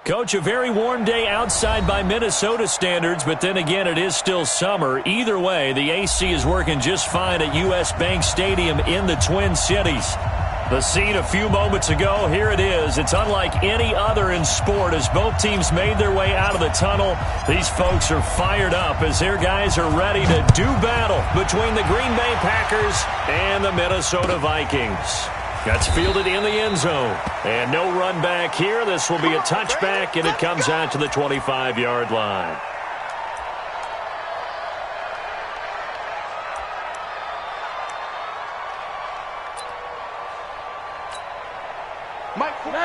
Coach, a very warm day outside by Minnesota standards, but then again, it is still summer. Either way, the AC is working just fine at U.S. Bank Stadium in the Twin Cities. The scene a few moments ago, here it is. It's unlike any other in sport as both teams made their way out of the tunnel. These folks are fired up as their guys are ready to do battle between the Green Bay Packers and the Minnesota Vikings. That's fielded in the end zone. And no run back here. This will be a touchback, and it comes out to the 25-yard line. Mike 40.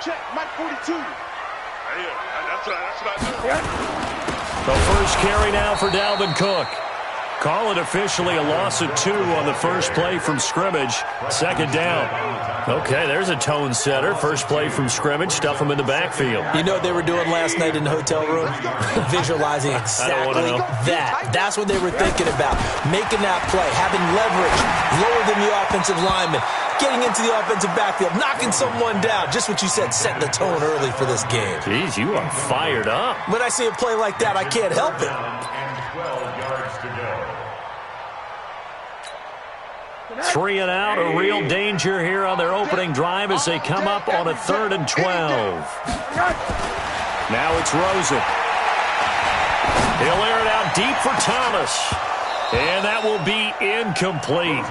Check. Mike 42. That's what I do. The first carry now for Dalvin Cook. Call it officially a loss of 2 on the first play from scrimmage. Second down. Okay, there's a tone setter. First play from scrimmage. Stuff them in the backfield. You know what they were doing last night in the hotel room? Visualizing exactly that. That's what they were thinking about. Making that play, having leverage, lower than the offensive lineman, getting into the offensive backfield, knocking someone down. Just what you said, setting the tone early for this game. Jeez, you are fired up. When I see a play like that, I can't help it. 12 yards to go. 3 and out, a real danger here on their opening drive as they come up on a 3rd and 12. Now it's Rosen. He'll air it out deep for Thomas. And that will be incomplete.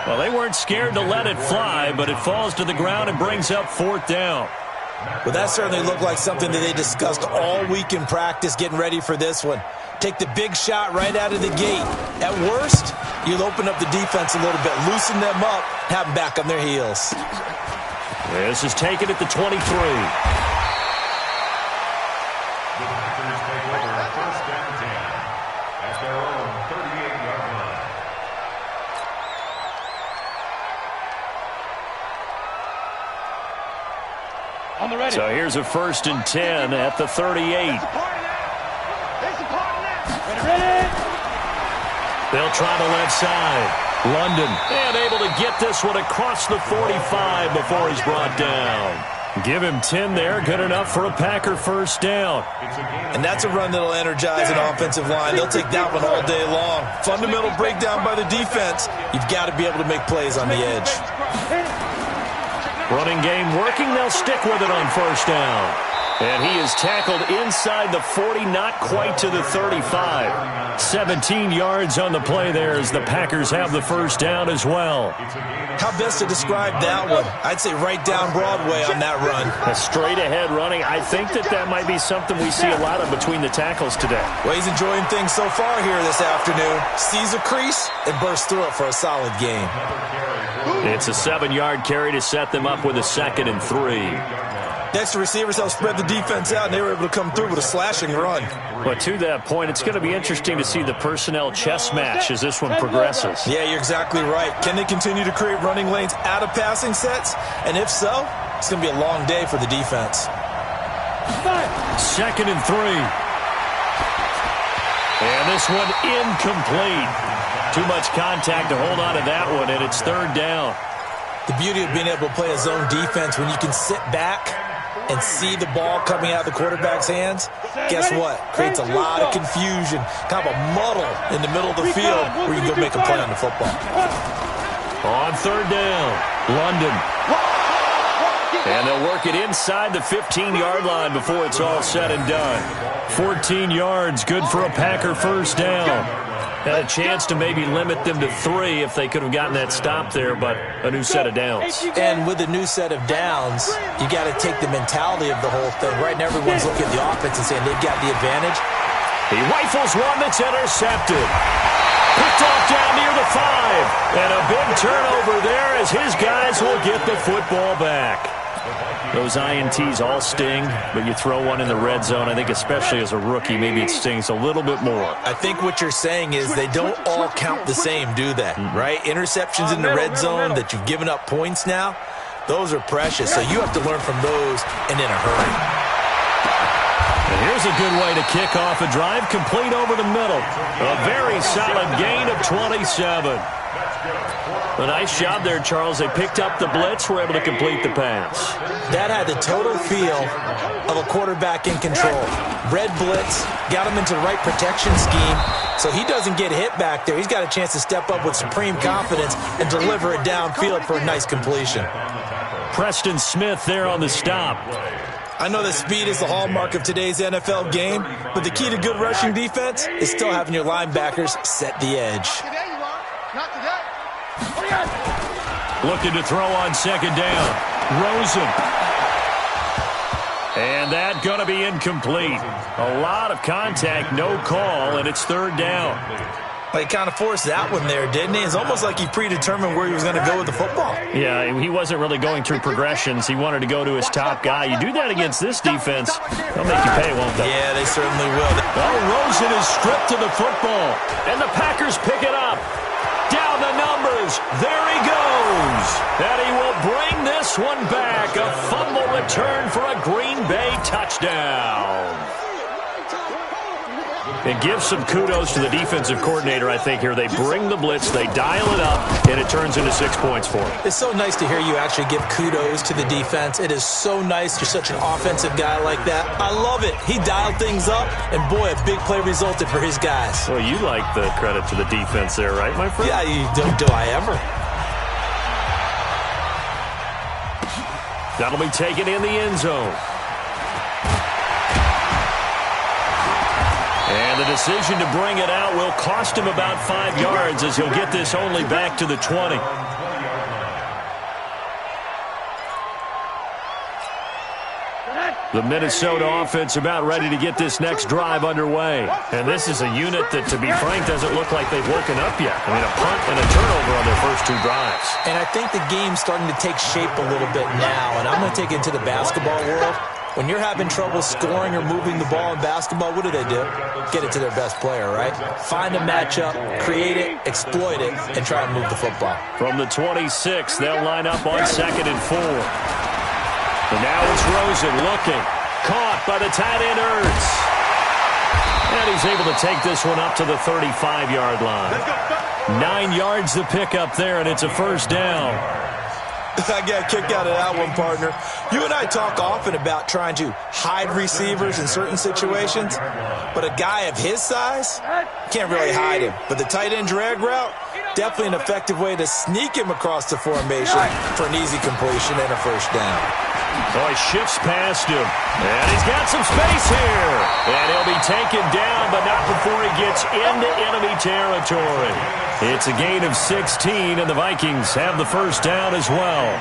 Well, they weren't scared to let it fly, but it falls to the ground and brings up 4th down. Well, that certainly looked like something that they discussed all week in practice getting ready for this one. Take the big shot right out of the gate. At worst, you'll open up the defense a little bit, loosen them up, have them back on their heels. This is taken at the 23. The Packers take over first down 10 at their own 38-yard line. On the ready. So here's a 1st and 10 at the 38. Ready. They'll try the left side. London, and able to get this one across the 45 before he's brought down. Give him 10 there, good enough for a Packer first down. And that's a run that'll energize an offensive line. They'll take that one all day long. Fundamental breakdown by the defense. You've got to be able to make plays on the edge. Running game working, they'll stick with it on first down. And he is tackled inside the 40, not quite to the 35. 17 yards on the play there as the Packers have the first down as well. How best to describe that one? I'd say right down Broadway on that run. A straight ahead running. I think that might be something we see a lot of between the tackles today. Well, he's enjoying things so far here this afternoon. Sees a crease and bursts through it for a solid gain. It's a 7-yard carry to set them up with a 2nd and 3. Next, the receivers helped spread the defense out, and they were able to come through with a slashing run. But to that point, it's going to be interesting to see the personnel chess match as this one progresses. Yeah, you're exactly right. Can they continue to create running lanes out of passing sets? And if so, it's going to be a long day for the defense. 2nd and 3. And this one incomplete. Too much contact to hold on to that one, and it's 3rd down. The beauty of being able to play a zone defense when you can sit back and see the ball coming out of the quarterback's hands, guess what? Creates a lot of confusion, kind of a muddle in the middle of the field where you can go make a play on the football. On 3rd down, London. And they'll work it inside the 15-yard line before it's all said and done. 14 yards, good for a Packer first down. Had a chance to maybe limit them to 3 if they could have gotten that stop there, but a new set of downs. And with a new set of downs, you got to take the mentality of the whole thing. Right now, everyone's looking at the offense and saying they've got the advantage. He rifles one that's intercepted. Picked off down near the 5. And a big turnover there as his guys will get the football back. Those INTs all sting, but you throw one in the red zone, I think especially as a rookie, maybe it stings a little bit more. I think what you're saying is they don't all count the same, do they? Right? Interceptions in the red zone that you've given up points now, those are precious. So you have to learn from those and in a hurry. And here's a good way to kick off a drive complete over the middle. A very solid gain of 27. A nice job there, Charles. They picked up the blitz, were able to complete the pass. That had the total feel of a quarterback in control. Red blitz, got him into the right protection scheme, so he doesn't get hit back there. He's got a chance to step up with supreme confidence and deliver it downfield for a nice completion. Preston Smith there on the stop. I know that speed is the hallmark of today's NFL game, but the key to good rushing defense is still having your linebackers set the edge. Not today. Looking to throw on second down. Rosen. And that going to be incomplete. A lot of contact, no call, and it's third down. Well, he kind of forced that one there, didn't he? It's almost like he predetermined where he was going to go with the football. Yeah, he wasn't really going through progressions. He wanted to go to his top guy. You do that against this defense, they'll make you pay, won't they? Yeah, they certainly will. Oh, Rosen is stripped to the football, and the Packers pick it up. Down the numbers. There he goes. And he will bring this one back. A fumble return for a Green Bay touchdown. It gives some kudos to the defensive coordinator, I think, here. They bring the blitz, they dial it up, and it turns into 6 points for them. It's so nice to hear you actually give kudos to the defense. It is so nice. You're such an offensive guy like that. I love it. He dialed things up, and boy, a big play resulted for his guys. Well, you like the credit to the defense there, right, my friend? Yeah, do I ever? That'll be taken in the end zone. And the decision to bring it out will cost him about 5 yards as he'll get this only back to the 20. The Minnesota offense about ready to get this next drive underway. And this is a unit that, to be frank, doesn't look like they've woken up yet. I mean, a punt and a turnover on their first 2 drives. And I think the game's starting to take shape a little bit now. And I'm going to take it to the basketball world. When you're having trouble scoring or moving the ball in basketball, what do? Get it to their best player, right? Find a matchup, create it, exploit it, and try and move the football. From the 26, they'll line up on 2nd and 4. And now it's Rosen looking. Caught by the tight end, Ertz. And he's able to take this one up to the 35-yard line. 9 yards to pick up there, and it's a first down. I got a kick out of that one, partner. You and I talk often about trying to hide receivers in certain situations, but a guy of his size can't really hide him. But the tight end drag route, definitely an effective way to sneak him across the formation for an easy completion and a first down. Oh, he shifts past him, and he's got some space here. And he'll be taken down, but not before he gets into enemy territory. It's a gain of 16, and the Vikings have the first down as well.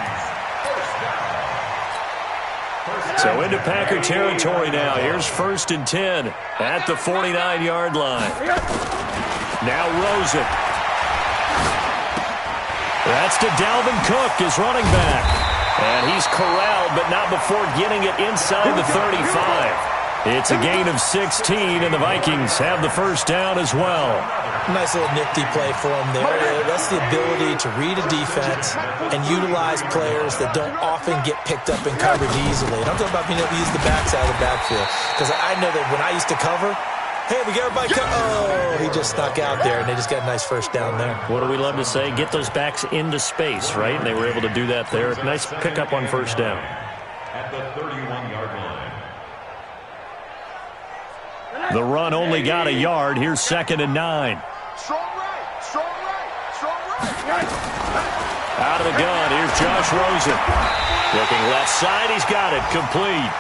So into Packer territory now. Here's 1st and 10 at the 49-yard line. Now Rosen. That's to Dalvin Cook, his running back. And he's corralled, but not before getting it inside the 35. It's a gain of 16, and the Vikings have the first down as well. Nice little nifty play for him there. That's the ability to read a defense and utilize players that don't often get picked up and covered easily. And I'm talking about being able to use the backside of the backfield. Because I know that when I used to cover, hey, we got everybody oh, he just snuck out there, and they just got a nice first down there. What do we love to say? Get those backs into space, right? And they were able to do that there. Nice pickup on first down. At the 31-yard line. The run only got a yard. Here's 2nd and 9. Strong right, strong right, strong right. Out of the gun, here's Josh Rosen. Looking left side, he's got it, complete.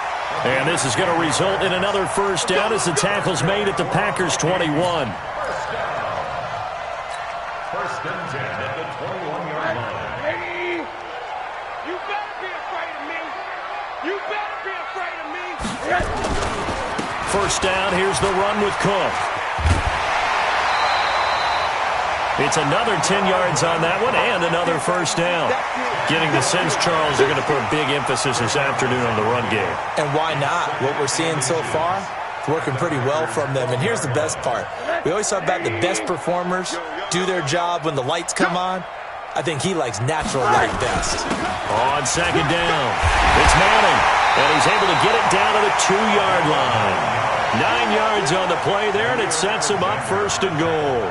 And this is going to result in another first down as the tackle's made at the Packers' 21. First and 10 at the 21-yard line. Hey, you better be afraid of me. You better be afraid of me. First down, here's the run with Cook. It's another 10 yards on that one and another first down. Getting the sense, Charles, they're going to put a big emphasis this afternoon on the run game. And why not? What we're seeing so far, it's working pretty well from them. And here's the best part. We always talk about the best performers do their job when the lights come on. I think he likes natural light best. On second down, it's Manning, and he's able to get it down to the 2-yard line. 9 yards on the play there, and it sets him up 1st and goal.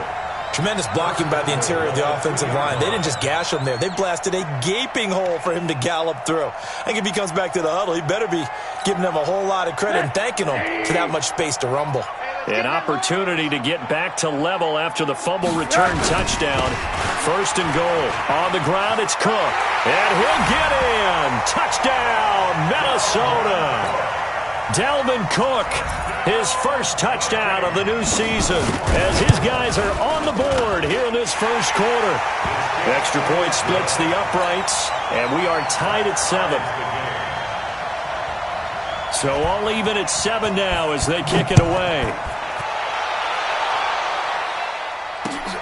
Tremendous blocking by the interior of the offensive line. They didn't just gash him there. They blasted a gaping hole for him to gallop through. I think if he comes back to the huddle, he better be giving them a whole lot of credit and thanking them for that much space to rumble. An opportunity to get back to level after the fumble return touchdown. First and goal. On the ground, it's Cook. And he'll get in. Touchdown, Minnesota. Dalvin Cook, his first touchdown of the new season, as his guys are on the board here in this first quarter. Extra point splits the uprights, and we are tied at 7. So all even at 7 now as they kick it away.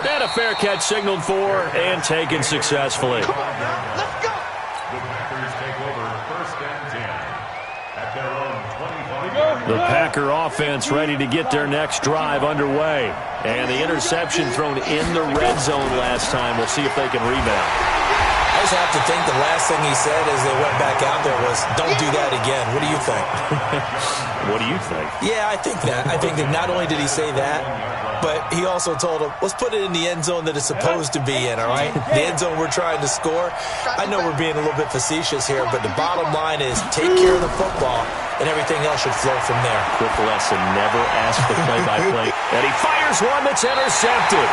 And a fair catch signaled for and taken successfully. The Packers take over first and 10 at their own 25. The Packer offense ready to get their next drive underway. And the interception thrown in the red zone last time. We'll see if they can rebound. I just have to think the last thing he said as they went back out there was, don't do that again. What do you think? What do you think? Yeah, I think that. I think that not only did he say that, but he also told him, let's put it in the end zone that it's supposed to be in, all right? The end zone we're trying to score. I know we're being a little bit facetious here, but the bottom line is take care of the football, and everything else should flow from there. Quick lesson, never ask the play-by-play. And he fires one that's intercepted.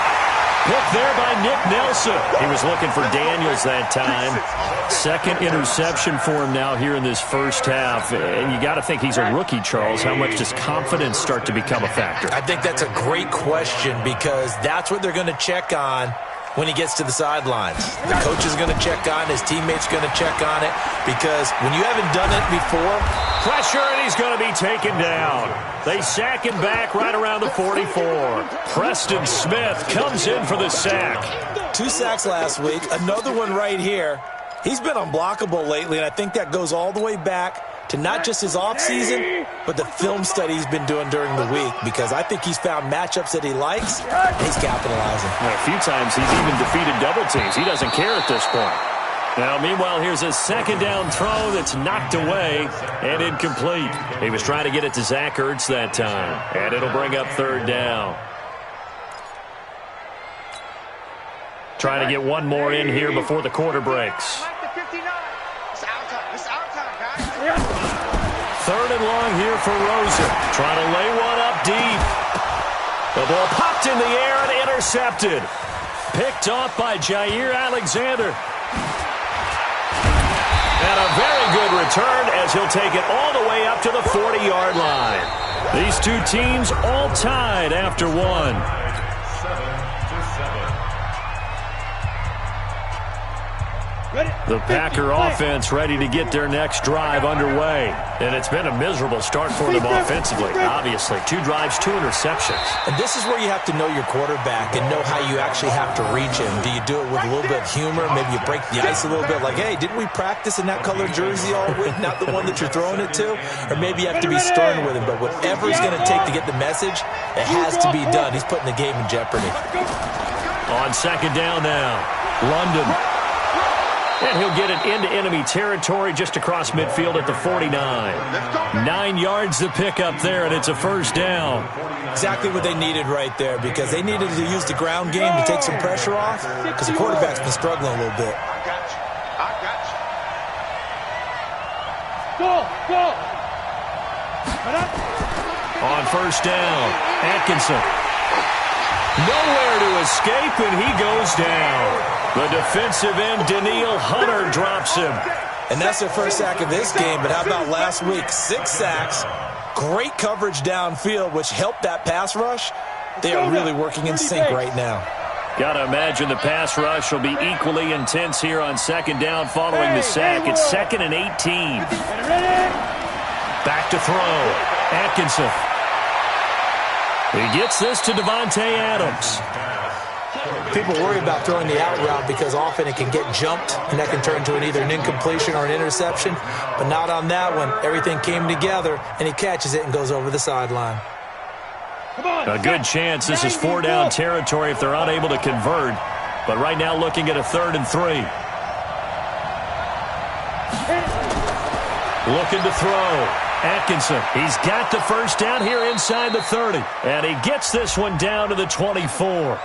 Picked there by Nick Nelson. He was looking for Daniels that time. Second interception for him now here in this first half. And you got to think he's a rookie, Charles. How much does confidence start to become a factor? I think that's a great question because that's what they're going to check on when he gets to the sidelines. The coach is going to check on, his teammates going to check on it because when you haven't done it before, pressure, and he's going to be taken down. They sack him back right around the 44. Preston Smith comes in for the sack. 2 sacks last week, another one right here. He's been unblockable lately, and I think that goes all the way back to not just his offseason, but the film study he's been doing during the week, because I think he's found matchups that he likes, and he's capitalizing. And a few times he's even defeated double teams. He doesn't care at this point. Now, meanwhile, here's a second down throw that's knocked away and incomplete. He was trying to get it to Zach Ertz that time, and it'll bring up third down. Trying to get one more in here before the quarter breaks. Third and long here for Rosen. Trying to lay one up deep. The ball popped in the air and intercepted. Picked off by Jair Alexander. And a very good return as he'll take it all the way up to the 40-yard line. These two teams all tied after one. 7-7. The Packer offense ready to get their next drive underway. And it's been a miserable start for them offensively, obviously. 2 drives, 2 interceptions. And this is where you have to know your quarterback and know how you actually have to reach him. Do you do it with a little bit of humor? Maybe you break the ice a little bit like, hey, didn't we practice in that color jersey all week, not the one that you're throwing it to? Or maybe you have to be stern with him. But whatever it's going to take to get the message, it has to be done. He's putting the game in jeopardy. On second down now, London. And he'll get it into enemy territory just across midfield at the 49. 9 yards to pick up there, and it's a first down. Exactly what they needed right there, because they needed to use the ground game to take some pressure off, because the quarterback's been struggling a little bit. I got you. Go! On first down, Atkinson. Nowhere to escape, and he goes down. The defensive end, Daniil Hunter, drops him. And that's their first sack of this game, but how about last week? 6 sacks, great coverage downfield, which helped that pass rush. They are really working in sync right now. Got to imagine the pass rush will be equally intense here on second down following the sack. It's 2nd and 18. Back to throw. Atkinson. He gets this to Devontae Adams. People worry about throwing the out route because often it can get jumped, and that can turn into either an incompletion or an interception. But not on that one. Everything came together, and he catches it and goes over the sideline. A good chance this is 4-down territory if they're unable to convert. But right now looking at a 3rd and 3. Looking to throw. Atkinson, he's got the first down here inside the 30. And he gets this one down to the 24.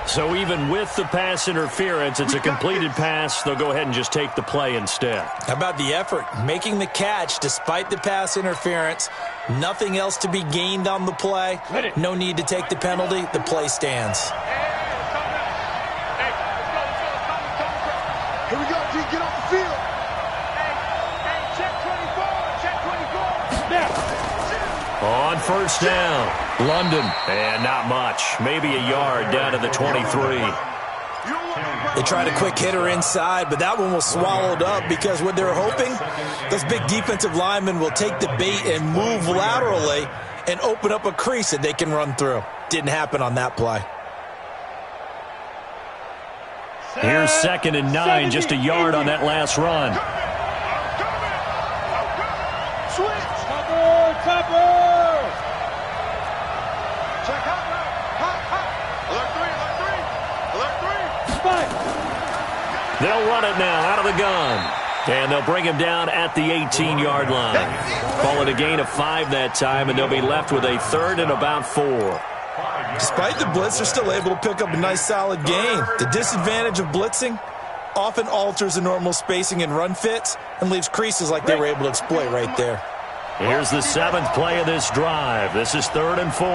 So even with the pass interference, it's a completed pass. They'll go ahead and just take the play instead. How about the effort? Making the catch despite the pass interference. Nothing else to be gained on the play. No need to take the penalty. The play stands. Here we go, G. Get off the field. Hey, check 24. Check 24. Now. On first down, London. And not much. Maybe a yard down to the 23. They tried a quick hitter inside, but that one was swallowed up because what they're hoping, those big defensive linemen will take the bait and move laterally and open up a crease that they can run through. Didn't happen on that play. Here's 2nd and 9, just a yard on that last run. Check hot. Alert 3. They'll run it now out of the gun. And they'll bring him down at the 18-yard line. Call it a gain of 5 that time, and they'll be left with a 3rd and about 4. Despite the blitz, they're still able to pick up a nice solid gain. The disadvantage of blitzing often alters the normal spacing and run fits and leaves creases like they were able to exploit right there. Here's the 7th play of this drive. This is 3rd and 4.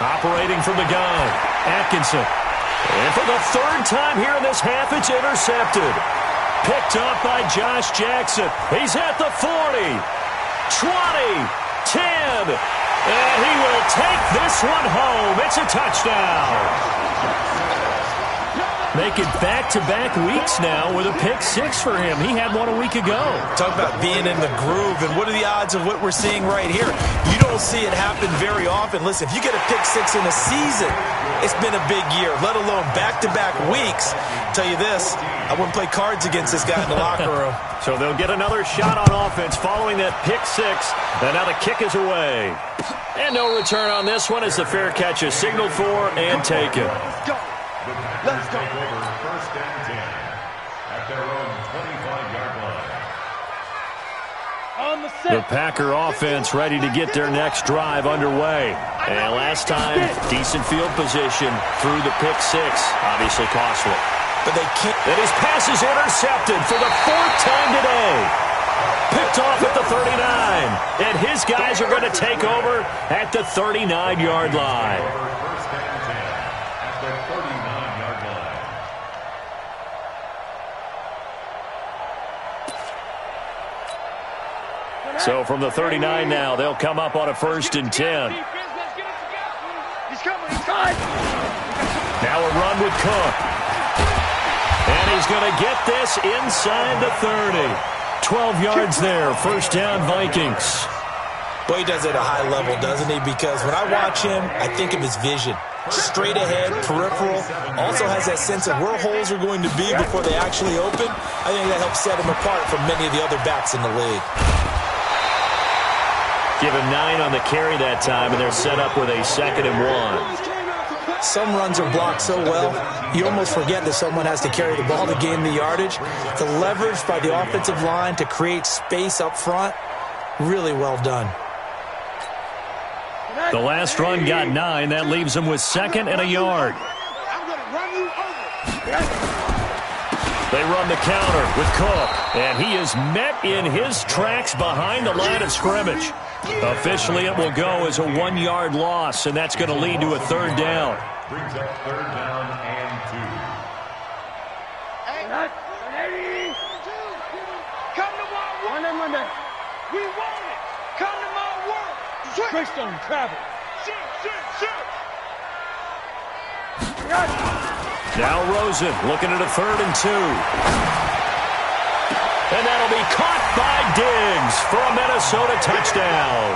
Operating from the gun, Atkinson. And for the 3rd time here in this half, it's intercepted. Picked up by Josh Jackson. He's at the 40, 20, 10. And he will take this one home. It's a touchdown. Making back-to-back weeks now with a pick-6 for him. He had one a week ago. Talk about being in the groove, and what are the odds of what we're seeing right here? You don't see it happen very often. Listen, if you get a pick-6 in a season, it's been a big year, let alone back-to-back weeks. I'll tell you this, I wouldn't play cards against this guy in the locker room. So they'll get another shot on offense following that pick-6, and now the kick is away. And no return on this one as the fair catch is signaled for and taken. Let's go. Take over 1st and 10 at their own 25-yard line. The Packer offense ready to get their next drive underway. And last time, decent field position through the pick-6. Obviously costly. But they can't. And his pass is intercepted for the 4th time today. Picked off at the 39. And his guys are going to take over at the 39-yard line. 1st and 10 at their 39-yard line. So from the 39 now, they'll come up on a 1st and 10. He's coming. Now a run with Cook. And he's going to get this inside the 30. 12 yards there. 1st down, Vikings. Boy, he does it at a high level, doesn't he? Because when I watch him, I think of his vision. Straight ahead, peripheral. Also has that sense of where holes are going to be before they actually open. I think that helps set him apart from many of the other backs in the league. Give him 9 on the carry that time, and they're set up with a 2nd and 1. Some runs are blocked so well, you almost forget that someone has to carry the ball to gain the yardage. The leverage by the offensive line to create space up front, really well done. The last run got 9. That leaves him with 2nd and a yard. I'm going to run you over. They run the counter with Cook, and he is met in his tracks behind the line of scrimmage. Officially, it will go as a 1-yard loss, and that's going to lead to a 3rd down. Brings up 3rd down and 2. Hey, come to my work. We want it. Come to my work. Greystone travel. Shoot. Now Rosen looking at a 3rd and 2. And that'll be caught by Diggs for a Minnesota touchdown.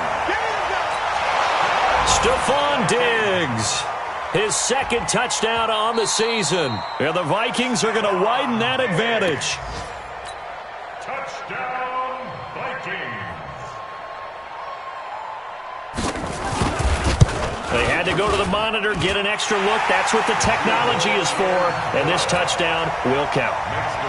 Stephon Diggs, his 2nd touchdown on the season. And the Vikings are going to widen that advantage. Touchdown, Vikings. They had to go to the monitor, get an extra look. That's what the technology is for, and this touchdown will count.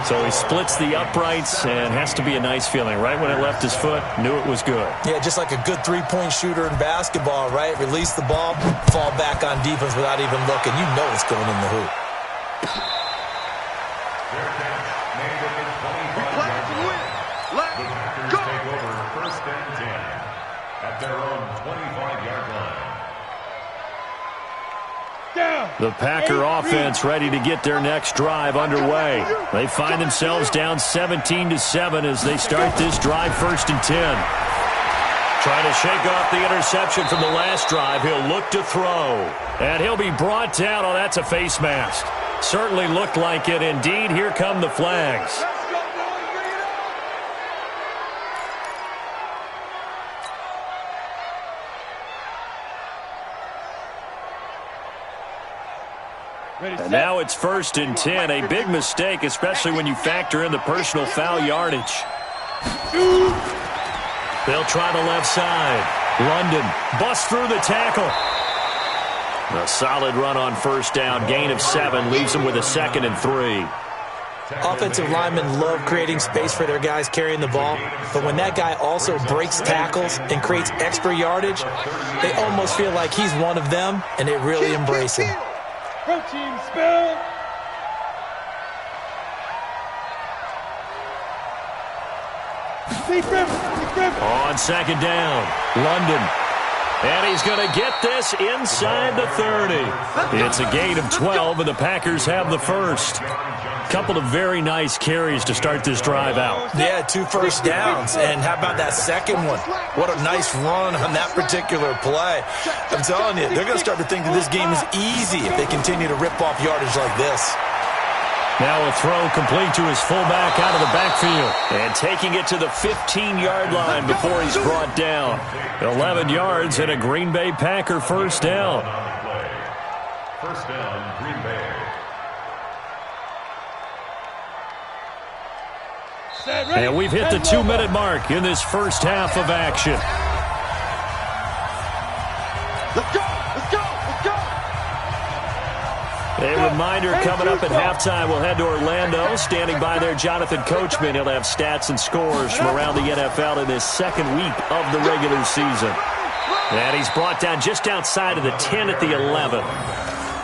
So he splits the uprights, and has to be a nice feeling. Right when it left his foot, knew it was good. Yeah, just like a good three-point shooter in basketball, right? Release the ball, fall back on defense without even looking. You know it's going in the hoop. The Packer offense ready to get their next drive underway. They find themselves down 17-7 as they start this drive 1st and 10. Trying to shake off the interception from the last drive. He'll look to throw. And he'll be brought down. Oh, that's a face mask. Certainly looked like it. Indeed, here come the flags. And now it's 1st and 10. A big mistake, especially when you factor in the personal foul yardage. They'll try the left side. London busts through the tackle. A solid run on 1st down. Gain of 7 leaves them with a 2nd and 3. Offensive linemen love creating space for their guys carrying the ball, but when that guy also breaks tackles and creates extra yardage, they almost feel like he's one of them, and they really embrace him. Protein spill. On 2nd down, London. And he's going to get this inside the 30. It's a gain of 12, and the Packers have the first. Couple of very nice carries to start this drive out. Yeah, 2 first downs. And how about that second one? What a nice run on that particular play. I'm telling you, they're going to start to think that this game is easy if they continue to rip off yardage like this. Now a throw complete to his fullback out of the backfield. And taking it to the 15-yard line before he's brought down. 11 yards and a Green Bay Packer 1st down. 1st down, Green Bay. And we've hit the 2-minute mark in this first half of action. Let's go! Let's go! Let's go! A reminder coming up at halftime, we'll head to Orlando. Standing by there, Jonathan Coachman. He'll have stats and scores from around the NFL in this 2nd week of the regular season. And he's brought down just outside of the 10 at the 11.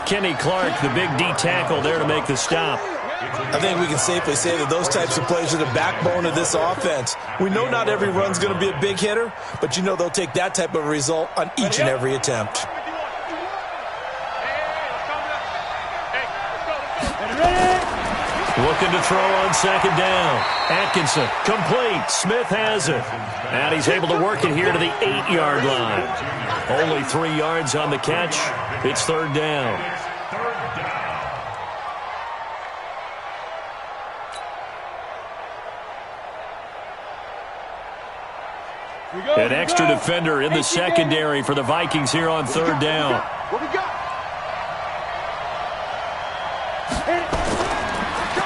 Kenny Clark, the big D tackle, there to make the stop. I think we can safely say that those types of plays are the backbone of this offense. We know not every run's going to be a big hitter, but you know they'll take that type of result on each and every attempt. Looking to throw on 2nd down. Atkinson, complete. Smith has it. And he's able to work it here to the 8-yard line. Only 3 yards on the catch. It's 3rd down. An extra defender in the secondary for the Vikings here on 3rd down. What we got?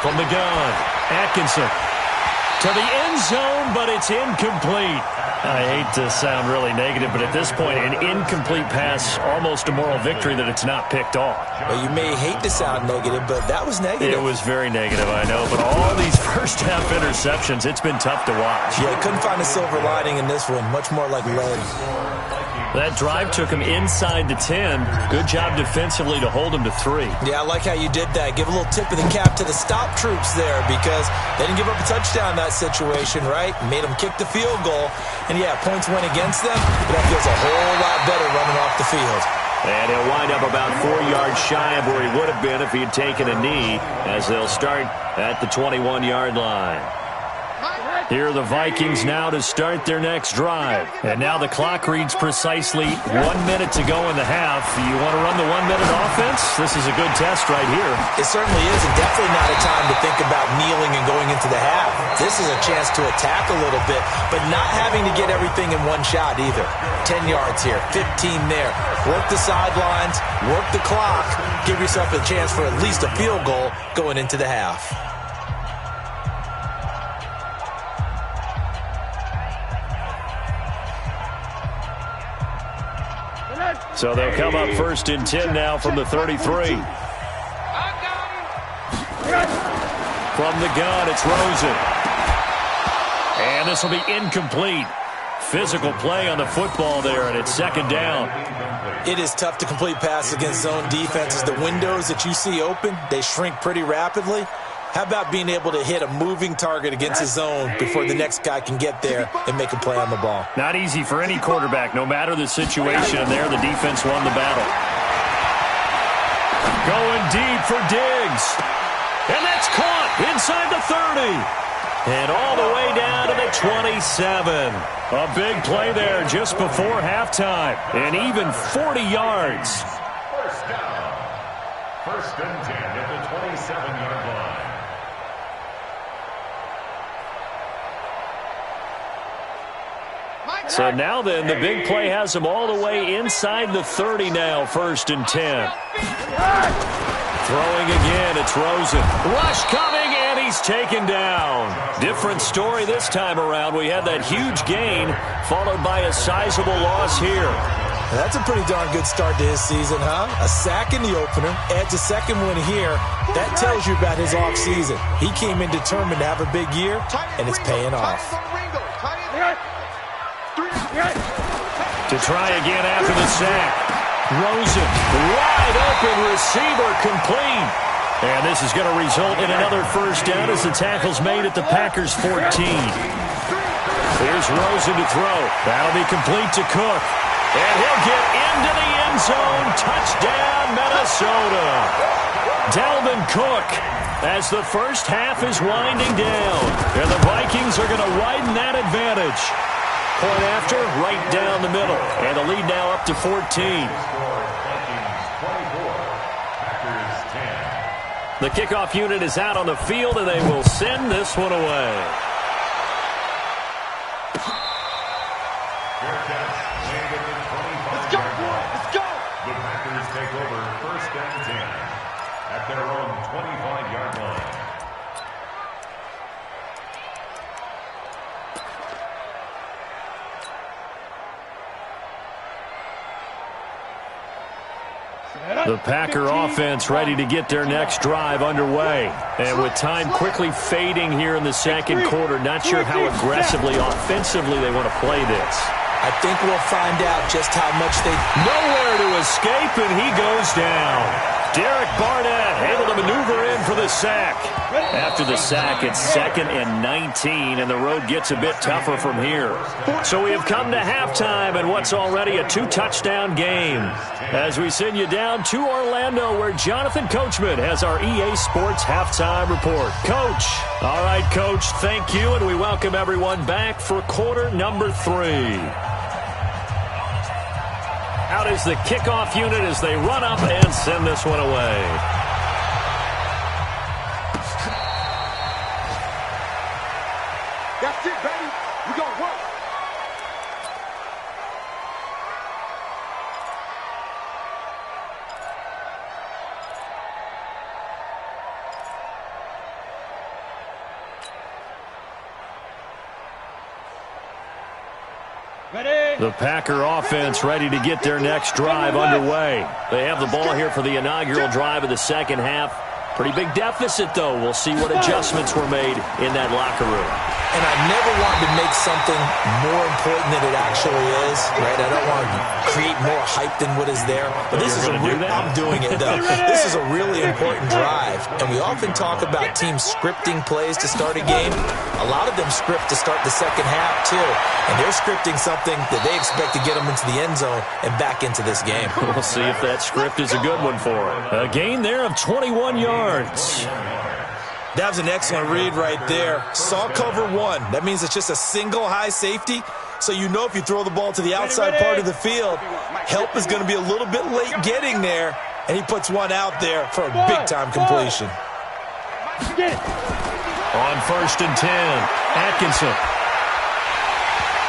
From the gun, Atkinson to the end zone, but it's incomplete. I hate to sound really negative, but at this point, an incomplete pass, almost a moral victory that it's not picked off. Well, you may hate to sound negative, but that was negative. It was very negative, I know, but all these first-half interceptions, it's been tough to watch. Yeah, couldn't find a silver lining in this one, much more like lead. That drive took him inside the 10. Good job defensively to hold him to 3. Yeah, I like how you did that. Give a little tip of the cap to the stop troops there because they didn't give up a touchdown in that situation, right? Made them kick the field goal. And, yeah, points went against them, but that feels a whole lot better running off the field. And he'll wind up about 4 yards shy of where he would have been if he had taken a knee as they'll start at the 21-yard line. Here are the Vikings now to start their next drive. And now the clock reads precisely 1 minute to go in the half. You want to run the 1-minute offense? This is a good test right here. It certainly is, and definitely not a time to think about kneeling and going into the half. This is a chance to attack a little bit, but not having to get everything in one shot either. 10 yards here, 15 there. Work the sidelines, work the clock. Give yourself a chance for at least a field goal going into the half. So they'll come up 1st and 10 now from the 33. From the gun, it's Rosen. And this will be incomplete. Physical play on the football there, and it's 2nd down. It is tough to complete passes against zone defenses. The windows that you see open, they shrink pretty rapidly. How about being able to hit a moving target against a zone before the next guy can get there and make a play on the ball? Not easy for any quarterback, no matter the situation. And there, the defense won the battle. Going deep for Diggs. And that's caught inside the 30. And all the way down to the 27. A big play there just before halftime. And even 40 yards. 1st down. 1st and 10 at the 27-yard line. So now then, the big play has them all the way inside the 30 now, 1st and 10. Throwing again, it's Rosen. Rush coming, and he's taken down. Different story this time around. We had that huge gain, followed by a sizable loss here. That's a pretty darn good start to his season, huh? A sack in the opener, adds a 2nd one here. That tells you about his offseason. He came in determined to have a big year, and it's paying off. To try again after the sack. Rosen, wide open receiver, complete. And this is going to result in another 1st down as the tackle's made at the Packers' 14. Here's Rosen to throw. That'll be complete to Cook. And he'll get into the end zone. Touchdown, Minnesota. Dalvin Cook as the first half is winding down. And the Vikings are going to widen that advantage. Point after, right down the middle. And the lead now up to 14. The kickoff unit is out on the field, and they will send this one away. Let's go, boy. Let's go. The Packers take over 1st and 10 at their own 25-yard line. The Packer offense ready to get their next drive underway. And with time quickly fading here in the 2nd quarter, not sure how aggressively, offensively they want to play this. I think we'll find out just how much they... Nowhere to escape, and he goes down. Derek Barnett able to maneuver in for the sack. After the sack, it's 2nd and 19, and the road gets a bit tougher from here. So we have come to halftime in what's already a 2-touchdown game. As we send you down to Orlando, where Jonathan Coachman has our EA Sports halftime report. Coach. All right, Coach, thank you, and we welcome everyone back for quarter number 3. Out is the kickoff unit as they run up and send this one away. That's it, baby. We're going to work. The Packer offense ready to get their next drive underway. They have the ball here for the inaugural drive of the 2nd half. Pretty big deficit, though. We'll see what adjustments were made in that locker room. And I never wanted to make something more important than it actually is, right? I don't want to create more hype than what is there. But this is a I'm doing it, though. This is a really important drive. And we often talk about teams scripting plays to start a game. A lot of them script to start the 2nd half, too. And they're scripting something that they expect to get them into the end zone and back into this game. We'll see if that script is a good one for them. A gain there of 21 yards. That was an excellent read right there. Saw cover 1. That means it's just a single high safety. So you know if you throw the ball to the outside part of the field, help is going to be a little bit late getting there. And he puts one out there for a big-time completion. On 1st and 10, Atkinson.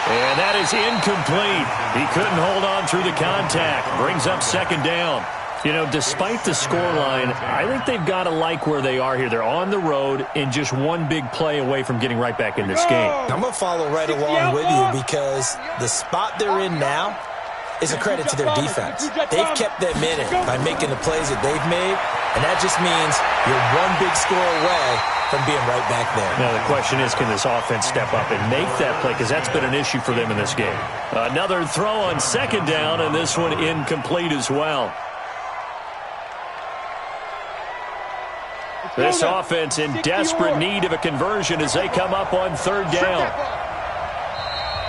And that is incomplete. He couldn't hold on through the contact. Brings up 2nd down. You know, despite the scoreline, I think they've got to like where they are here. They're on the road and just one big play away from getting right back in this game. I'm going to follow right along with you because the spot they're in now is a credit to their defense. They've kept them in it by making the plays that they've made, and that just means you're one big score away from being right back there. Now the question is, can this offense step up and make that play? Because that's been an issue for them in this game. Another throw on second down, and this one incomplete as well. This offense in desperate need of a conversion as they come up on third down.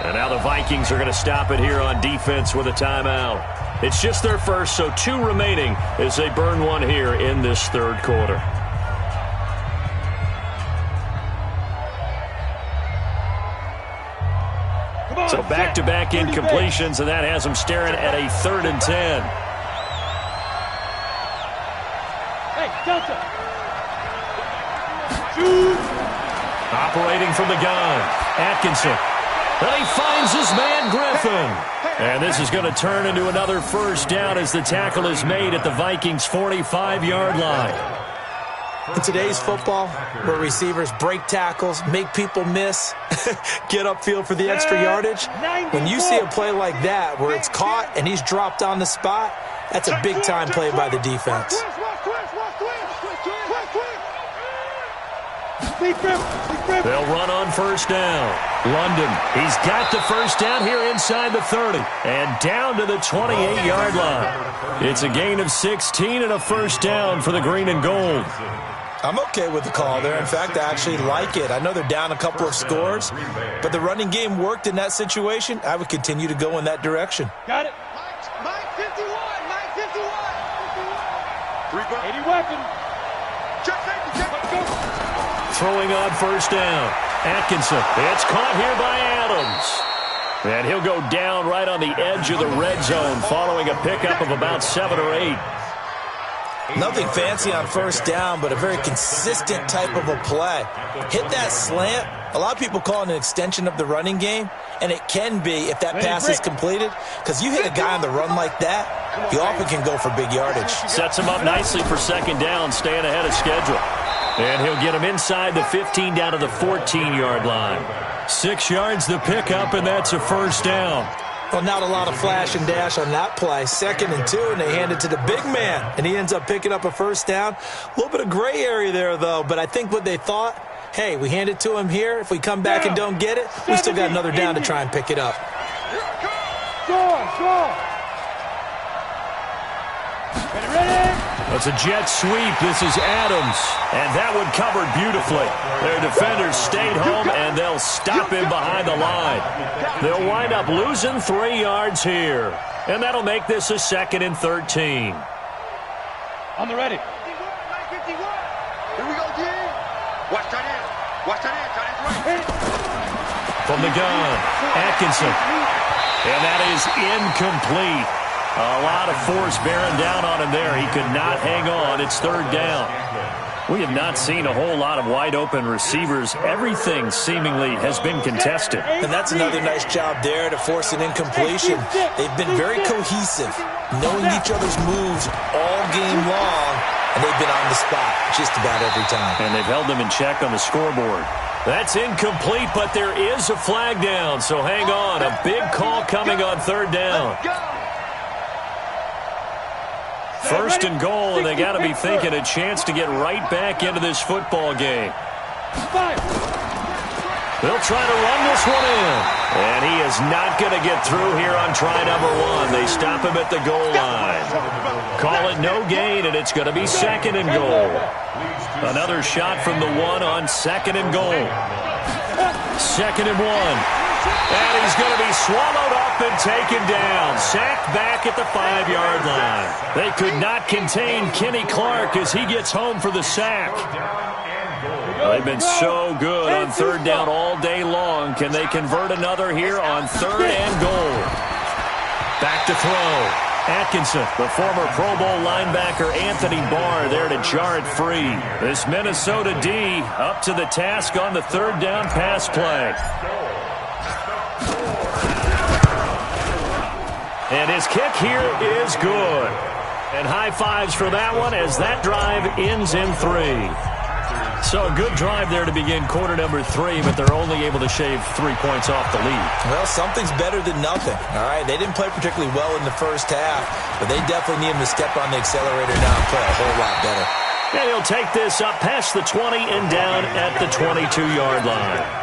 And now the Vikings are going to stop it here on defense with a timeout. It's just their first, so 2 remaining as they burn one here in this third quarter. So back-to-back incompletions, and that has them staring at a 3rd and 10. Hey, Delta. Operating from the gun, Atkinson. Then he finds his man, Griffin. And this is going to turn into another first down as the tackle is made at the Vikings' 45-yard line. In today's football, where receivers break tackles, make people miss, get upfield for the extra yardage, when you see a play like that where it's caught and he's dropped on the spot, that's a big-time play by the defense. They'll run on first down. London, he's got the first down here inside the 30 and down to the 28-yard line. It's a gain of 16 and a first down for the green and gold. I'm okay with the call there. In fact, I actually like it. I know they're down a couple of scores, but the running game worked in that situation. I would continue to go in that direction. Got it. Mike 51. 80 weapon. Check safety. Let's go. Throwing on first down. Atkinson. It's caught here by Adams. And he'll go down right on the edge of the red zone following a pickup of about 7 or 8. Nothing fancy on first down, but a very consistent type of a play. Hit that slant. A lot of people call it an extension of the running game, and it can be if that pass is completed, because you hit a guy on the run like that, you often can go for big yardage. Sets him up nicely for second down, staying ahead of schedule. And he'll get him inside the 15 down to the 14-yard line. 6 yards the pickup, and that's a first down. Well, not a lot of flash and dash on that play. 2nd and 2, and they hand it to the big man, and he ends up picking up a first down. A little bit of gray area there, though, but I think what they thought, hey, we hand it to him here. If we come back and don't get it, we still got another down to try and pick it up. Score. Ready. It's a jet sweep. This is Adams, and that one covered beautifully. Their defenders stayed home, and they'll stop him behind the line. They'll wind up losing 3 yards here, and that'll make this a 2nd and 13. On the ready. 51. Here we go, G. Watch tight end. Tight end's right. From the gun, Atkinson, and that is incomplete. A lot of force bearing down on him there. He could not hang on. It's 3rd down. We have not seen a whole lot of wide-open receivers. Everything seemingly has been contested. And that's another nice job there to force an incompletion. They've been very cohesive, knowing each other's moves all game long, and they've been on the spot just about every time. And they've held them in check on the scoreboard. That's incomplete, but there is a flag down, so hang on. A big call coming on 3rd down. 1st and goal, and they got to be thinking a chance to get right back into this football game. They'll try to run this one in, and he is not going to get through here on try number 1. They stop him at the goal line. Call it no gain, and it's going to be 2nd and goal. Another shot from the 1 on 2nd and goal. 2nd and 1. And he's going to be swallowed up and taken down. Sacked back at the 5-yard line. They could not contain Kenny Clark as he gets home for the sack. They've been so good on 3rd down all day long. Can they convert another here on 3rd and goal? Back to throw. Atkinson, the former Pro Bowl linebacker Anthony Barr there to jar it free. This Minnesota D up to the task on the 3rd down pass play. And his kick here is good. And high fives for that one as that drive ends in 3. So a good drive there to begin quarter number 3, but they're only able to shave 3 points off the lead. Well, something's better than nothing, all right? They didn't play particularly well in the first half, but they definitely need him to step on the accelerator now and play a whole lot better. And he'll take this up past the 20 and down at the 22-yard line.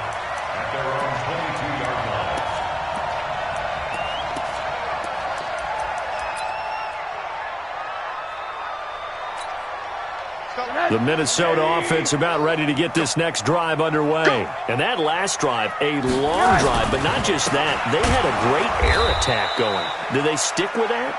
The Minnesota offense about ready to get this next drive underway. And that last drive, a long drive, but not just that. They had a great air attack going. Do they stick with that?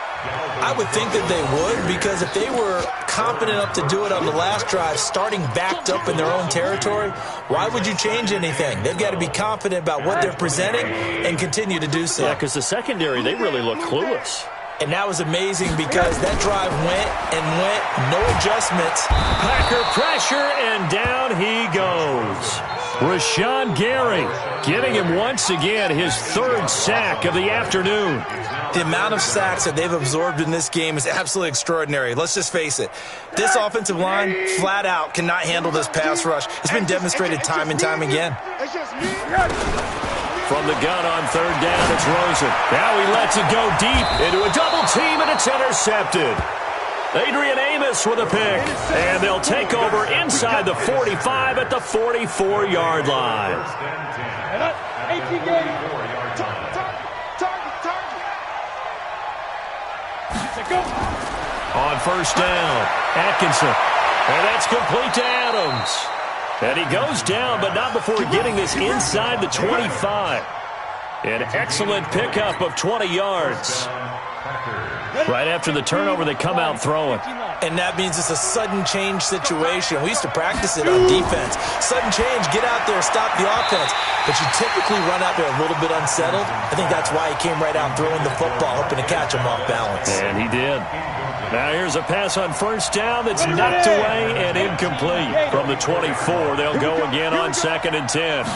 I would think that they would, because if they were confident enough to do it on the last drive, starting backed up in their own territory, why would you change anything? They've got to be confident about what they're presenting and continue to do so. Yeah, because the secondary, they really look clueless. And that was amazing because that drive went and went, no adjustments. Packer pressure, and down he goes. Rashawn Gary giving him once again his 3rd sack of the afternoon. The amount of sacks that they've absorbed in this game is absolutely extraordinary. Let's just face it. This offensive line, flat out, cannot handle this pass rush. It's been demonstrated time and time again. From the gun on 3rd down, it's Rosen. Now he lets it go deep into a double team, and it's intercepted. Adrian Amos with a pick, and they'll take over inside the 45 at the 44-yard line. 18 games. On 1st down, Atkinson, and that's complete to Adams. And he goes down, but not before getting this inside the 25. An excellent pickup of 20 yards. Right after the turnover, they come out throwing. And that means it's a sudden change situation. We used to practice it on defense. Sudden change, get out there, stop the offense. But you typically run out there a little bit unsettled. I think that's why he came right out throwing the football, hoping to catch him off balance. And he did. Now here's a pass on 1st down that's knocked away and incomplete. From the 24, they'll go again on 2nd and 10.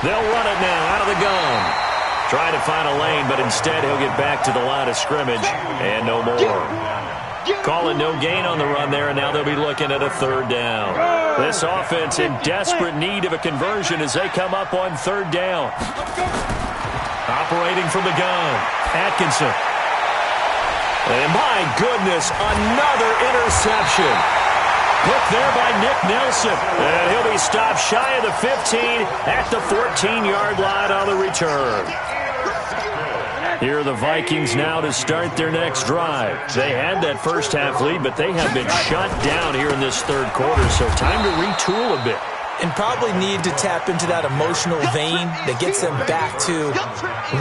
They'll run it now out of the gun. Trying to find a lane, but instead he'll get back to the line of scrimmage and no more. Calling no gain on the run there, and now they'll be looking at a 3rd down. This offense in desperate need of a conversion as they come up on 3rd down. Operating from the gun, Atkinson. And my goodness, another interception. Picked there by Nick Nelson. And he'll be stopped shy of the 15 at the 14-yard line on the return. Here are the Vikings now to start their next drive. They had that first half lead, but they have been shut down here in this 3rd quarter, so time to retool a bit. And probably need to tap into that emotional vein that gets them back to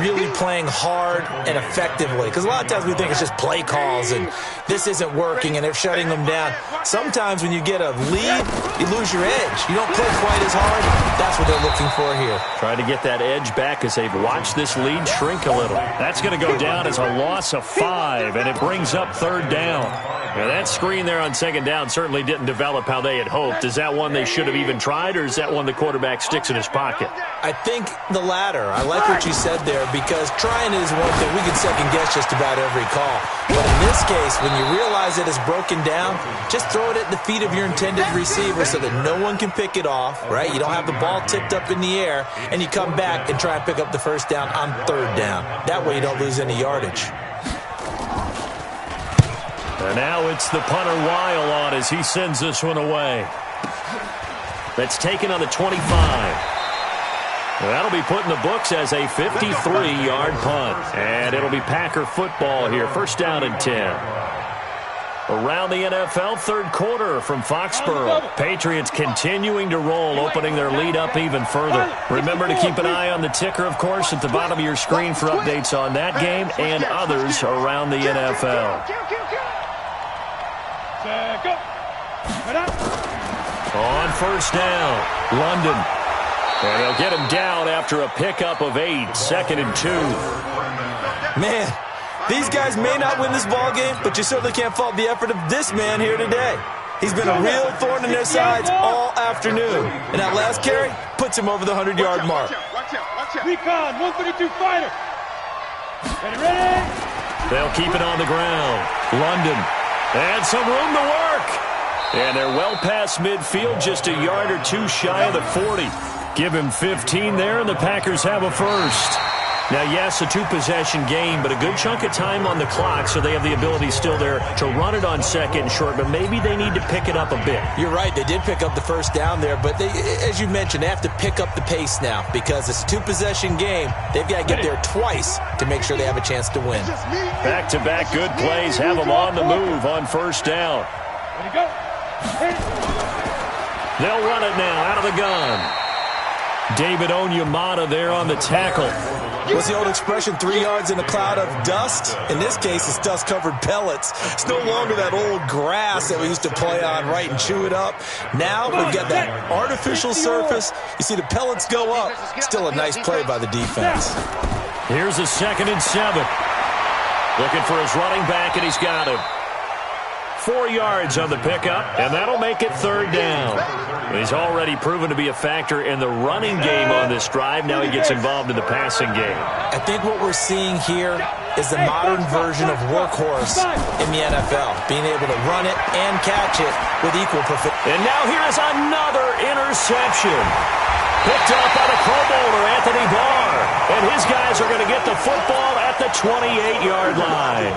really playing hard and effectively. Because a lot of times we think it's just play calls and this isn't working and they're shutting them down. Sometimes when you get a lead, you lose your edge. You don't play quite as hard. That's what they're looking for here. Trying to get that edge back as they've watched this lead shrink a little. That's going to go down as a loss of 5, and it brings up 3rd down. Now that screen there on 2nd down certainly didn't develop how they had hoped. Is that one they should have even tried, or is that one the quarterback sticks in his pocket? I think the latter. I like what you said there, because trying is one thing. We can second-guess just about every call. But in this case, when you realize it is broken down, just throw it at the feet of your intended receiver so that no one can pick it off, right? You don't have the ball tipped up in the air, and you come back and try and pick up the 1st down on 3rd down. That way you don't lose any yardage. And now it's the punter Weil on as he sends this one away. That's taken on the 25. That'll be put in the books as a 53-yard punt. And it'll be Packer football here. 1st down and 10. Around the NFL, 3rd quarter from Foxborough. Patriots continuing to roll, opening their lead up even further. Remember to keep an eye on the ticker, of course, at the bottom of your screen for updates on that game and others around the NFL. On 1st down, London. And they'll get him down after a pickup of 8, 2nd and 2. Man, these guys may not win this ball game, but you certainly can't fault the effort of this man here today. He's been a real thorn in their sides all afternoon. And that last carry puts him over the 100-yard mark. Recon, 132 fighter. Ready? They'll keep it on the ground. London. And some room to work. And they're well past midfield, just a yard or two shy of the 40. Give him 15 there, and the Packers have a first. Now, yes, a two-possession game, but a good chunk of time on the clock, so they have the ability still there to run it on second and short, but maybe they need to pick it up a bit. You're right. They did pick up the first down there, but they, as you mentioned, they have to pick up the pace now because it's a two-possession game. They've got to get there twice to make sure they have a chance to win. Back-to-back good plays have them on the move on first down. They'll run it now out of the gun. David Onyemata there on the tackle. What's the old expression, 3 yards in a cloud of dust? In this case, it's dust-covered pellets. It's no longer that old grass that we used to play on, right, and chew it up. Now we've got that artificial surface. You see the pellets go up. Still a nice play by the defense. Here's a 2nd and 7. Looking for his running back, and he's got him. 4 yards on the pickup, and that'll make it 3rd down. He's already proven to be a factor in the running game on this drive. Now he gets involved in the passing game. I think what we're seeing here is the modern version of workhorse in the NFL, being able to run it and catch it with equal perfection. And now here is another interception. Picked up by the Pro Bowler, Anthony Barr. And his guys are going to get the football at the 28-yard line.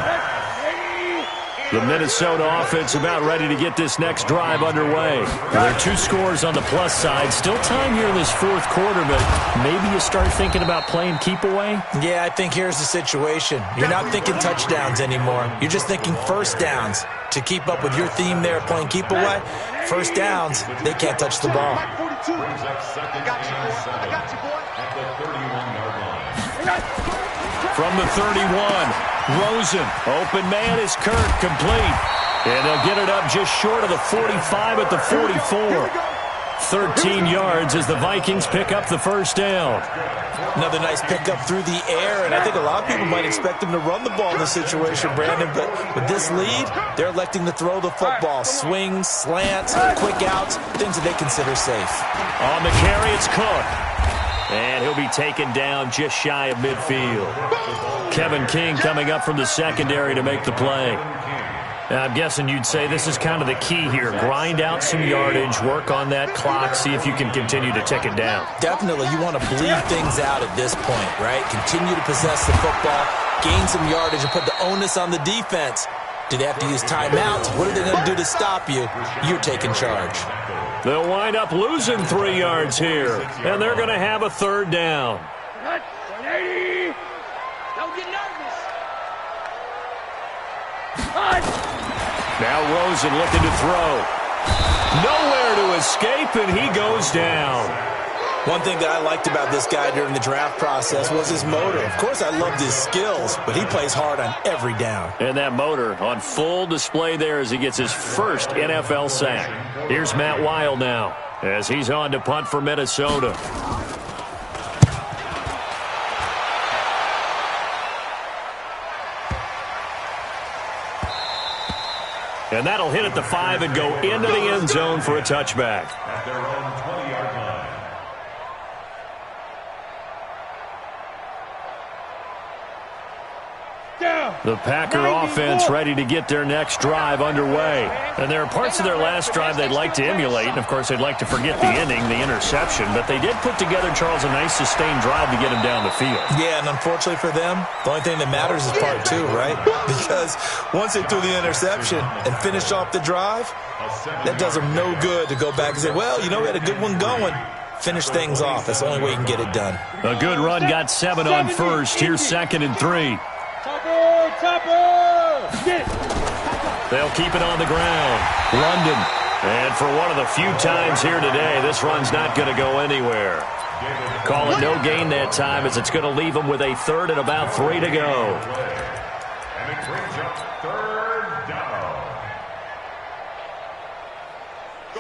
The Minnesota offense about ready to get this next drive underway. There are 2 scores on the plus side. Still time here in this 4th quarter, but maybe you start thinking about playing keep away? Yeah, I think here's the situation. You're not thinking touchdowns anymore. You're just thinking first downs. To keep up with your theme there, playing keep away, first downs, they can't touch the ball. From the 31, Rosen, open man is Kirk, complete. And they'll get it up just short of the 45 at the 44. 13 yards as the Vikings pick up the first down. Another nice pickup through the air, and I think a lot of people might expect them to run the ball in this situation, Brandon, but with this lead, they're electing to throw the football. Swings, slants, quick outs, things that they consider safe. On the carry, it's Cook. And he'll be taken down just shy of midfield. Kevin King coming up from the secondary to make the play. Now, I'm guessing you'd say this is kind of the key here. Grind out some yardage, work on that clock, see if you can continue to tick it down. Definitely. You want to bleed things out at this point, right? Continue to possess the football, gain some yardage, and put the onus on the defense. Do they have to use timeouts? What are they going to do to stop you? You're taking charge. They'll wind up losing 3 yards here, and they're going to have a 3rd down. 180. Don't get nervous. Now Rosen looking to throw. Nowhere to escape, and he goes down. One thing that I liked about this guy during the draft process was his motor. Of course, I loved his skills, but he plays hard on every down. And that motor on full display there as he gets his first NFL sack. Here's Matt Weil now as he's on to punt for Minnesota. And that'll hit at the 5 and go into the end zone for a touchback. At their own 20-yard line. The Packer offense ready to get their next drive underway. And there are parts of their last drive they'd like to emulate. And, of course, they'd like to forget the ending, the interception. But they did put together, Charles, a nice sustained drive to get him down the field. Yeah, and unfortunately for them, the only thing that matters is part 2, right? Because once they threw the interception and finished off the drive, that does them no good to go back and say, well, you know, we had a good one going. Finish things off. That's the only way you can get it done. A good run got 7 on first. Here's 2nd and 3. They'll keep it on the ground. London. And for one of the few times here today, this run's not going to go anywhere. Call it no gain that time as it's going to leave them with a 3rd and about 3 to go. And it brings up 3rd down.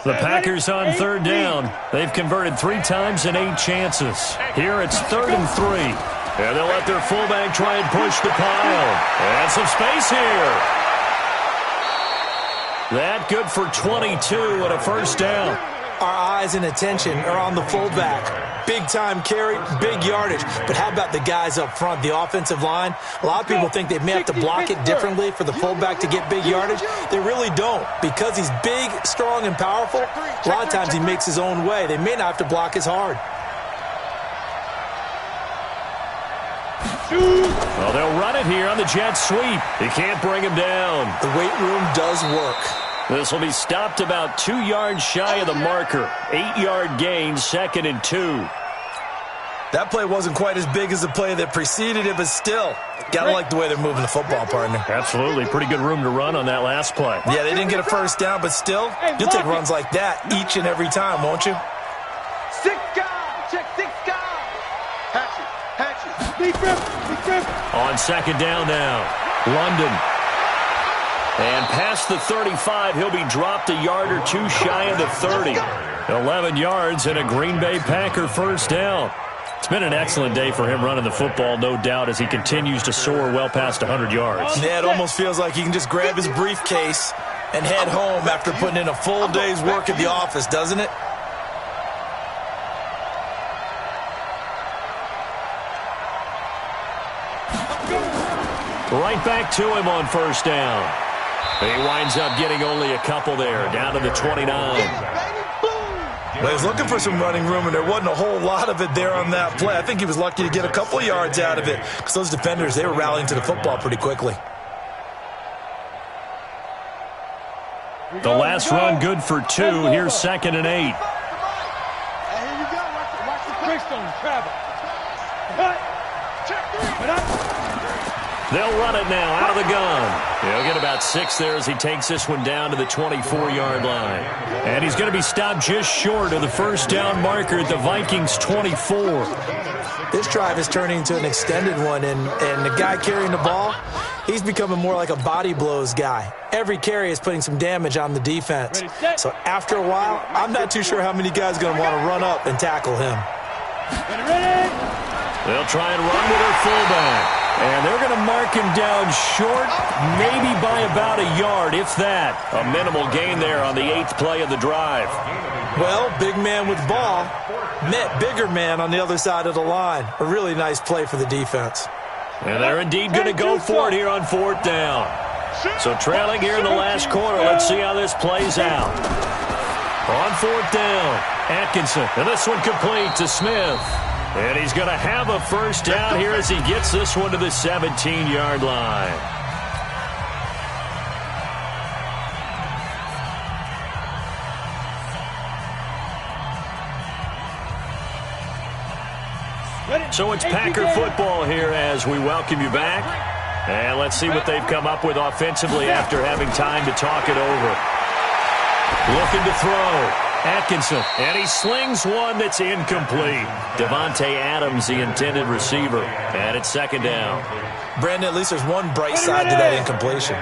The Packers on 3rd down. They've converted 3 times in 8 chances. Here it's 3rd and 3. And they'll let their fullback try and push the pile. And some space here. That good for 22 and a first down. our eyes and attention are on the fullback. Big time carry, big yardage. But how about the guys up front, the offensive line? A lot of people think they may have to block it differently for the fullback to get big yardage. They really don't. Because he's big, strong, and powerful, a lot of times he makes his own way. They may not have to block as hard. Well, they'll run it here on the jet sweep. He can't bring him down. The weight room does work. This will be stopped about 2 yards shy of the marker. 8-yard gain, 2nd and 2. That play wasn't quite as big as the play that preceded it, but still, gotta like the way they're moving the football, partner. Absolutely. Pretty good room to run on that last play. Yeah, they didn't get a first down, but still, you'll take runs like that each and every time, won't you? 6 guys. Check 6 guys. Hatchet. Deep grip. On 2nd down now, London. And past the 35, he'll be dropped a yard or 2 shy of the 30. 11 yards and a Green Bay Packer first down. It's been an excellent day for him running the football, no doubt, as he continues to soar well past 100 yards. Yeah, it almost feels like he can just grab his briefcase and head home after putting in a full day's work at the office, doesn't it? Right back to him on first down. He winds up getting only a couple there, down to the 29. Well, he was looking for some running room, and there wasn't a whole lot of it there on that play. I think he was lucky to get a couple of yards out of it because those defenders, they were rallying to the football pretty quickly. The last run good for 2. Here's 2nd and 8. Here you go. Watch the Brixton travel. They'll run it now out of the gun. He'll get about 6 there as he takes this one down to the 24-yard line. And he's going to be stopped just short of the first down marker at the Vikings' 24. This drive is turning into an extended one, and the guy carrying the ball, he's becoming more like a body blows guy. Every carry is putting some damage on the defense. So after a while, I'm not too sure how many guys are going to want to run up and tackle him. They'll try and run with their fullback. And they're going to mark him down short, maybe by about a yard, if that. A minimal gain there on the 8th play of the drive. Well, big man with ball met bigger man on the other side of the line. A really nice play for the defense. And they're indeed going to go for it here on 4th down. So trailing here in the last quarter, let's see how this plays out. On 4th down, Atkinson. And this one complete to Smith. And he's going to have a first down here as he gets this one to the 17-yard line. So it's Packer football here as we welcome you back. And let's see what they've come up with offensively after having time to talk it over. Looking to throw. Atkinson, and he slings one that's incomplete. Devontae Adams, the intended receiver, and it's 2nd down. Brandon, at least there's one bright side to that incompletion.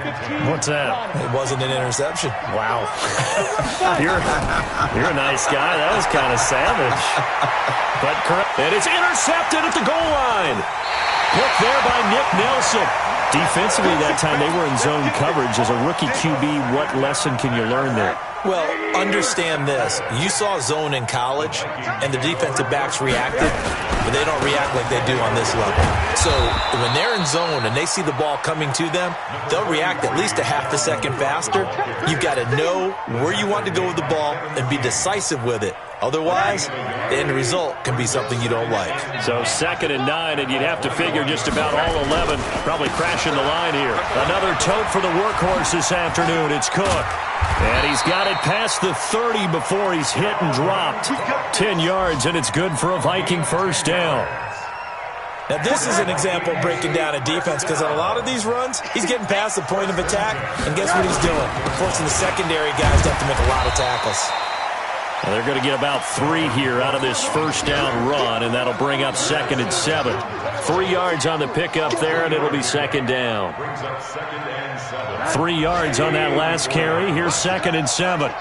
What's that? It wasn't an interception. Wow. You're a nice guy. That was kind of savage. But correct. And it's intercepted at the goal line. Picked there by Nick Nelson. Defensively that time, they were in zone coverage. As a rookie QB, what lesson can you learn there? Well, understand this. You saw zone in college, and the defensive backs reacted, but they don't react like they do on this level. So when they're in zone and they see the ball coming to them, they'll react at least a half a second faster. You've got to know where you want to go with the ball and be decisive with it. Otherwise, the end result can be something you don't like. So 2nd and 9, and you'd have to figure just about all 11 probably crashing the line here. Another tote for the workhorse this afternoon. It's Cook. And he's got it past the 30 before he's hit and dropped. 10 yards, and it's good for a Viking first down. Now, this is an example of breaking down a defense because on a lot of these runs, he's getting past the point of attack, and guess what he's doing? Forcing the secondary guys to have to make a lot of tackles. Well, they're going to get about 3 here out of this first down run, and that'll bring up 2nd and 7. 3 yards on the pickup there, and it'll be 2nd down. 3 yards on that last carry. Here's 2nd and 7.